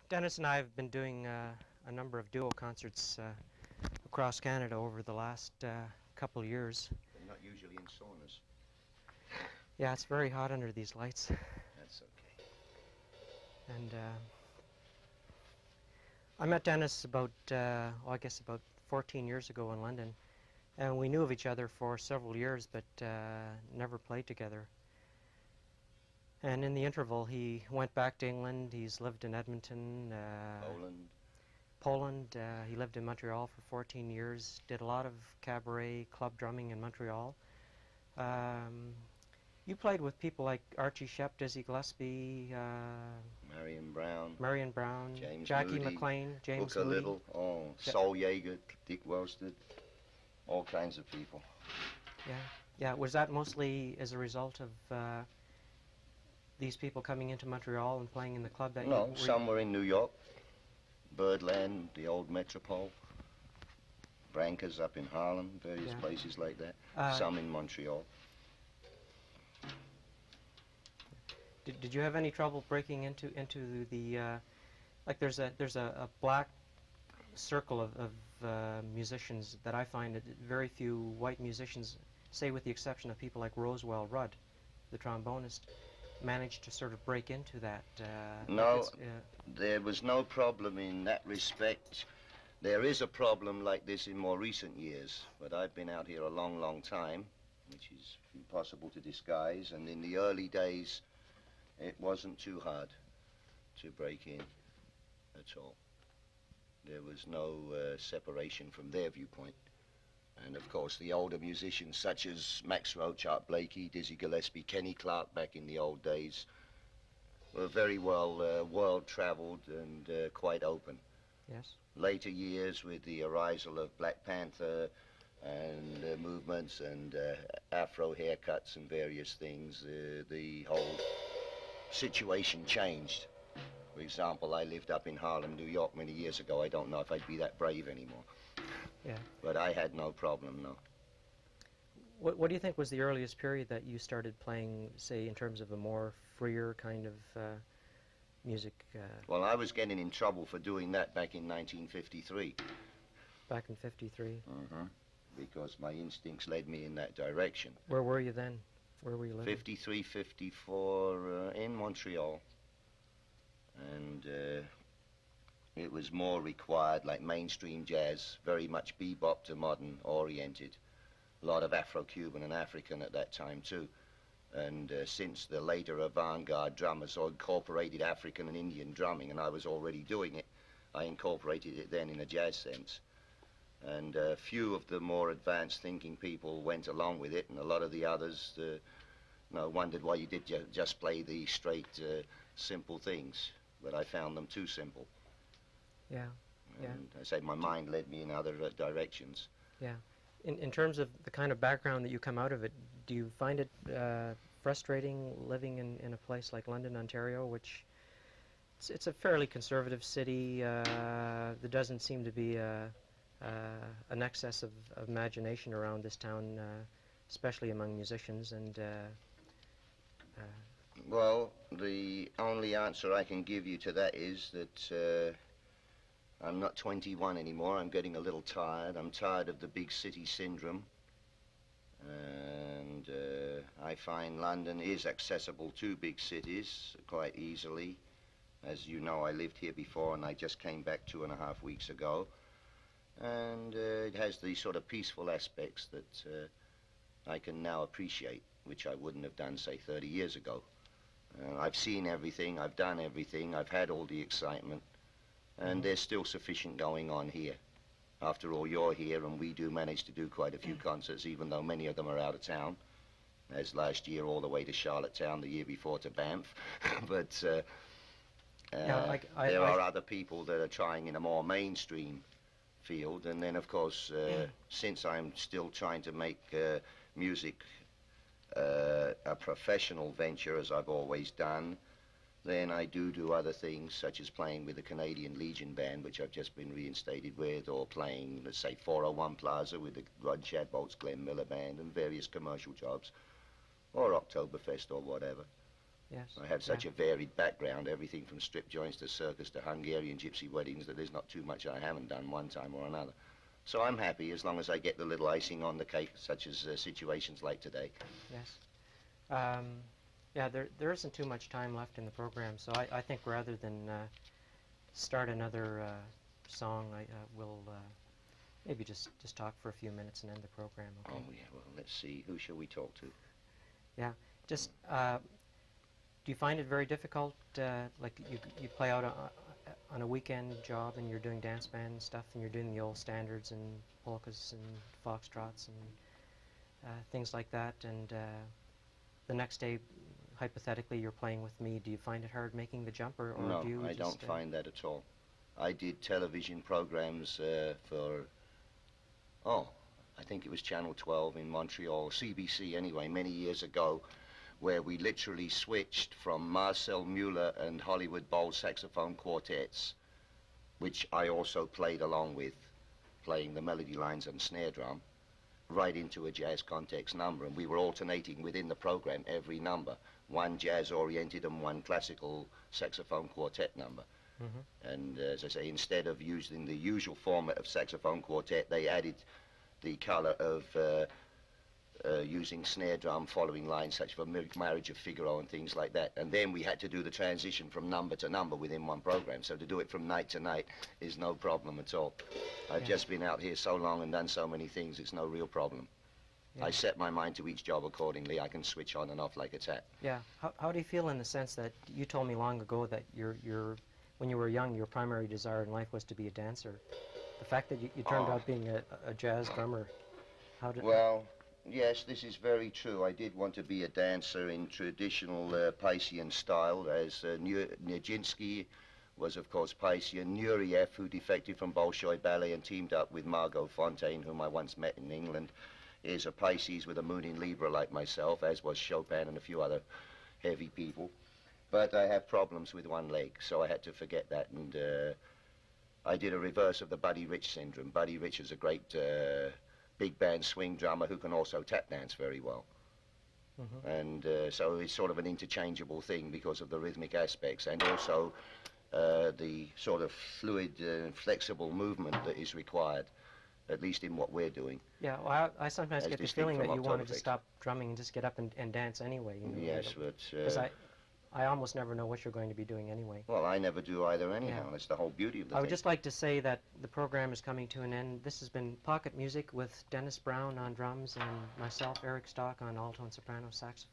Dennis and I have been doing a number of duo concerts across Canada over the last couple of years. They're not usually in saunas. Yeah, it's very hot under these lights. That's okay. And I met Dennis about, I guess about 14 years ago in London. And we knew of each other for several years, but never played together. And in the interval, he went back to England. He's lived in Edmonton. Poland. He lived in Montreal for 14 years, did a lot of cabaret club drumming in Montreal. You played with people like Archie Shepp, Dizzy Gillespie, Marion Brown, James Jackie Moody, McLean, James Booker Moody. Little, Sol Yeager, Dick Worsted, all kinds of people. Yeah. Was that mostly as a result of these people coming into Montreal and playing in the club that No, some were in New York, Birdland, the old Metropole, Branca's up in Harlem, various places like that, some in Montreal. Did you have any trouble breaking into the like there's a black circle of musicians that I find that very few white musicians, say with the exception of people like Roswell Rudd, the trombonist, managed to sort of break into that. No, there was no problem in that respect. There is a problem like this in more recent years, but I've been out here a long, long time, which is impossible to disguise, and in the early days, it wasn't too hard to break in at all. There was no separation from their viewpoint. And of course, the older musicians such as Max Roach, Art Blakey, Dizzy Gillespie, Kenny Clarke back in the old days were very well world-traveled and quite open. Yes. Later years, with the arisal of Black Panther and movements and Afro haircuts and various things, the whole situation changed. For example, I lived up in Harlem, New York many years ago. I don't know if I'd be that brave anymore. Yeah. But I had no problem, no. What do you think was the earliest period that you started playing, say, in terms of a more freer kind of music? Well, I was getting in trouble for doing that back in 1953. Back in 53? Mm-hmm. Because my instincts led me in that direction. Where were you then? Where were you living? 53, 54, in Montreal. And it was more required, like mainstream jazz, very much bebop to modern oriented. A lot of Afro-Cuban and African at that time too. And since the later avant-garde drummers incorporated African and Indian drumming, and I was already doing it, I incorporated it then in a jazz sense. And a few of the more advanced thinking people went along with it, and a lot of the others wondered why you did just play the straight, simple things. But I found them too simple. Yeah. And I said my mind led me in other directions. Yeah. In terms of the kind of background that you come out of it, do you find it frustrating living in a place like London, Ontario, which it's a fairly conservative city? There doesn't seem to be an excess of imagination around this town, especially among musicians. And well, the only answer I can give you to that is that I'm not 21 anymore. I'm getting a little tired. I'm tired of the big city syndrome. And I find London is accessible to big cities quite easily. As you know, I lived here before and I just came back 2.5 weeks ago. And it has these sort of peaceful aspects that I can now appreciate, which I wouldn't have done, say, 30 years ago. I've seen everything, I've done everything, I've had all the excitement, and there's still sufficient going on here. After all, you're here, and we do manage to do quite a few concerts, even though many of them are out of town, as last year all the way to Charlottetown, the year before to Banff. But there are other people that are trying in a more mainstream field, and then, of course, since I'm still trying to make music a professional venture, as I've always done, then I do other things, such as playing with the Canadian Legion Band, which I've just been reinstated with, or playing, let's say, 401 Plaza with the Rod Shadbolt's Glenn Miller Band, and various commercial jobs, or Oktoberfest or whatever. Yes. I have such a varied background, everything from strip joints to circus to Hungarian gypsy weddings, that there's not too much I haven't done one time or another. So I'm happy as long as I get the little icing on the cake, such as situations like today. Yes. Yeah, there isn't too much time left in the program, so I think rather than start another song, I will maybe just talk for a few minutes and end the program. Okay. Oh, yeah, well, let's see. Who shall we talk to? Yeah. Just, do you find it very difficult, like you play out on a weekend job and you're doing dance band stuff and you're doing the old standards and polkas and foxtrots and things like that, and the next day, hypothetically, you're playing with me. Do you find it hard making the jump, or No, do you I don't find that at all. I did television programs for, I think it was Channel 12 in Montreal, CBC anyway, many years ago, where we literally switched from Marcel Mueller and Hollywood Bowl saxophone quartets, which I also played along with, playing the melody lines and snare drum, right into a jazz context number, and we were alternating within the program every number, one jazz-oriented and one classical saxophone quartet number. Mm-hmm. And as I say, instead of using the usual format of saxophone quartet, they added the color of using snare drum following lines such as Marriage of Figaro and things like that. And then we had to do the transition from number to number within one program. So to do it from night to night is no problem at all. I've just been out here so long and done so many things, it's no real problem. Yeah. I set my mind to each job accordingly. I can switch on and off like a tap. Yeah. How do you feel in the sense that you told me long ago that when you were young, your primary desire in life was to be a dancer? The fact that you turned out being a jazz drummer, how did... Well, yes, this is very true. I did want to be a dancer in traditional Piscean style, as Nijinsky was, of course, Piscean. Nureyev, who defected from Bolshoi Ballet and teamed up with Margot Fonteyn, whom I once met in England, is a Pisces with a moon in Libra like myself, as was Chopin and a few other heavy people. But I have problems with one leg, so I had to forget that, and I did a reverse of the Buddy Rich syndrome. Buddy Rich is a great big band swing drummer who can also tap dance very well. Mm-hmm. And so it's sort of an interchangeable thing because of the rhythmic aspects and also the sort of fluid, flexible movement that is required, at least in what we're doing. Yeah, well, I sometimes get the feeling that you wanted to Oktoberfest. stop drumming and just get up and dance anyway. You know, Yes, but... because I almost never know what you're going to be doing anyway. Well, I never do either anyhow. Yeah. That's the whole beauty of the I would thing. just like to say that the program is coming to an end. This has been Pocket Music with Dennis Brown on drums and myself, Eric Stach, on alto and soprano saxophone.